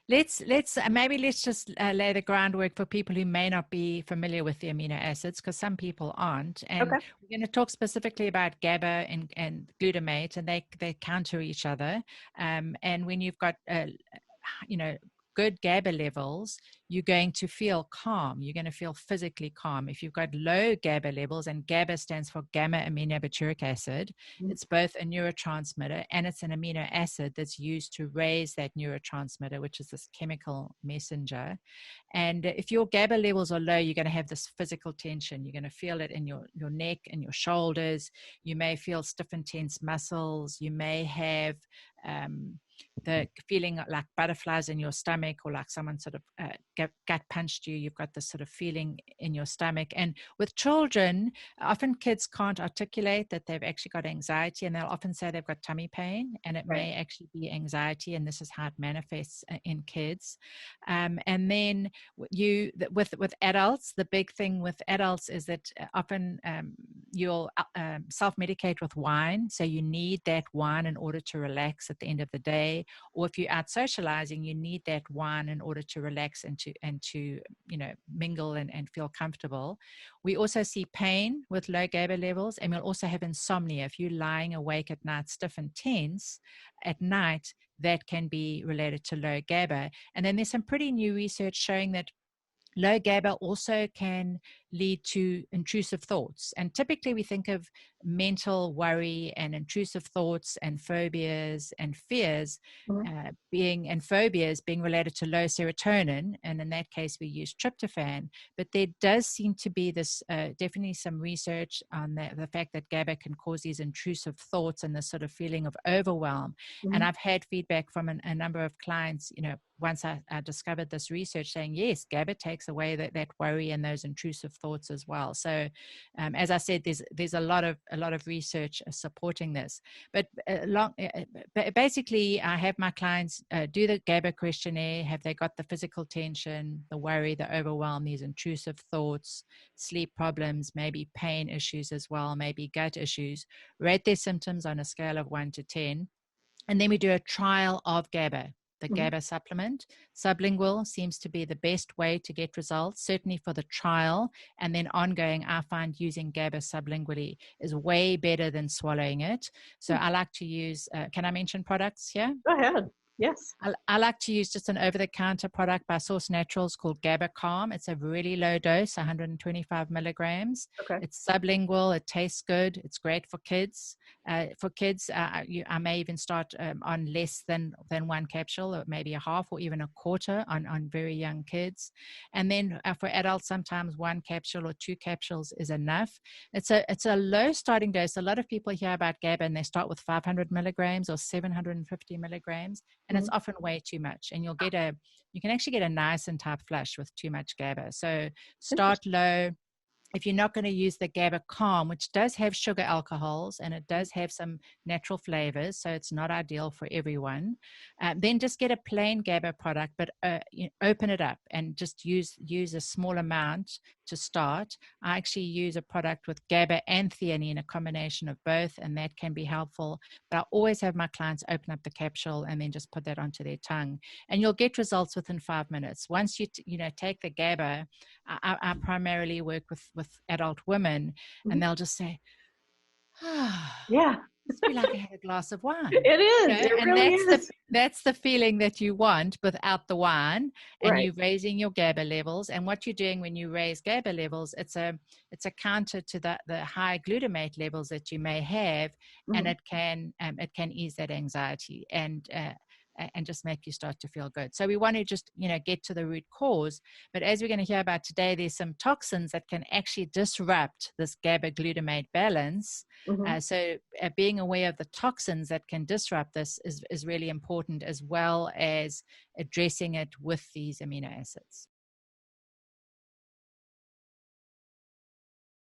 Maybe let's just lay the groundwork for people who may not be familiar with the amino acids, because some people aren't. And Okay. we're going to talk specifically about GABA and glutamate, and they counter each other. And when you've got good GABA levels, you're going to feel calm. You're going to feel physically calm. If you've got low GABA levels, and GABA stands for gamma aminobutyric acid, it's both a neurotransmitter and it's an amino acid that's used to raise that neurotransmitter, which is this chemical messenger. And if your GABA levels are low, you're going to have this physical tension. You're going to feel it in your neck and your shoulders. You may feel stiff and tense muscles. You may have the feeling like butterflies in your stomach, or like someone sort of gut punched you. You've got this sort of feeling in your stomach. And with children, often kids can't articulate that they've actually got anxiety, and they'll often say they've got tummy pain, and it may actually be anxiety, and this is how it manifests in kids. And then with adults, the big thing with adults is that often you'll self-medicate with wine. So you need that wine in order to relax at the end of the day. Or if you're out socializing, you need that wine in order to relax and to mingle and feel comfortable. We also see pain with low GABA levels, and we'll also have insomnia. If you're lying awake at night, stiff and tense at night, that can be related to low GABA. And then there's some pretty new research showing that low GABA also can lead to intrusive thoughts. And typically we think of mental worry and intrusive thoughts and phobias and fears being related to low serotonin. And in that case, we use tryptophan. But there does seem to be this definitely some research on the fact that GABA can cause these intrusive thoughts and this sort of feeling of overwhelm. And I've had feedback from a number of clients, once I discovered this research, saying, yes, GABA takes away that worry and those intrusive thoughts as well. So as I said, there's a lot of research supporting this. But basically, I have my clients do the GABA questionnaire. Have they got the physical tension, the worry, the overwhelm, these intrusive thoughts, sleep problems, maybe pain issues as well, maybe gut issues? Rate their symptoms on a scale of 1 to 10. And then we do a trial of GABA. The GABA supplement. Sublingual seems to be the best way to get results, certainly for the trial. And then ongoing, I find using GABA sublingually is way better than swallowing it. So I like to use, can I mention products here? Go ahead. Yes. I like to use just an over-the-counter product by Source Naturals called GABA Calm. It's a really low dose, 125 milligrams. Okay. It's sublingual. It tastes good. It's great for kids. I may even start on less than one capsule, or maybe a half or even a quarter on very young kids. And then for adults, sometimes 1 capsule or 2 capsules is enough. It's a low starting dose. A lot of people hear about GABA and they start with 500 milligrams or 750 milligrams. And it's often way too much. And you can actually get a niacin type flush with too much GABA. So start low. If you're not going to use the GABA Calm, which does have sugar alcohols and it does have some natural flavors, so it's not ideal for everyone, then just get a plain GABA product, but open it up and just use a small amount to start. I actually use a product with GABA and theanine, a combination of both, and that can be helpful. But I always have my clients open up the capsule and then just put that onto their tongue, and you'll get results within 5 minutes. Once you take the GABA, I primarily work with adult women, and they'll just say, yeah, it's be like I had a glass of wine. It is. It and really is. That's the feeling that you want without the wine, and Right. you're raising your GABA levels. And what you're doing when you raise GABA levels, it's a counter to the high glutamate levels that you may have, and it can ease that anxiety and just make you start to feel good. So we want to just, get to the root cause. But as we're going to hear about today, there's some toxins that can actually disrupt this GABA glutamate balance. So being aware of the toxins that can disrupt this is really important, as well as addressing it with these amino acids.